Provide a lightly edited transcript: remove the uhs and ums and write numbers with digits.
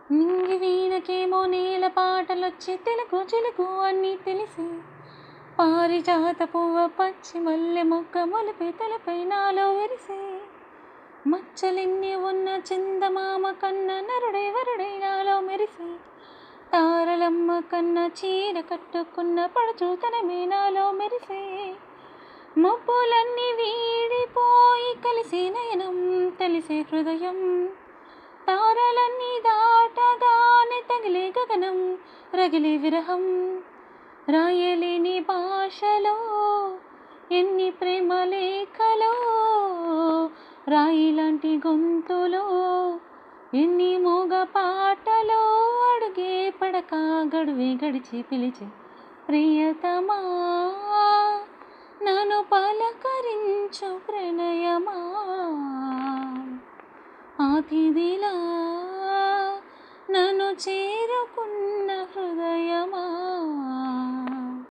నింగి వీణకేమో నేల పాటలొచ్చి తెలుగు చిలుకు అన్నీ తెలిసి పారిజాత పువ్వ పచ్చి మల్లె మొక్క మొలిపి తలపై నాలో విరిసే మచ్చలెన్ని ఉన్న చందమామ కన్న నరుడే వరుడే నాలో మెరిసే తారలమ్మ కన్న చీర కట్టుకున్న పడుచూతనమే నాలో మెరిసే మబ్బులన్నీ వీడిపోయి కలిసి నయనం తెలిసే హృదయం తారలన్నీ దాటగానే తగిలే గగనం రగిలే విరహం రాయలేని భాషలో ఎన్ని ప్రేమ లేఖలో రాయి లాంటి గొంతులో ఎన్ని మూగ పాటలో అడుగే పడక గడువే గడిచి పిలిచి ప్రియతమా నన్ను పలకరించు ప్రణయమా అతిథిలా నన్ను చేరుకున్న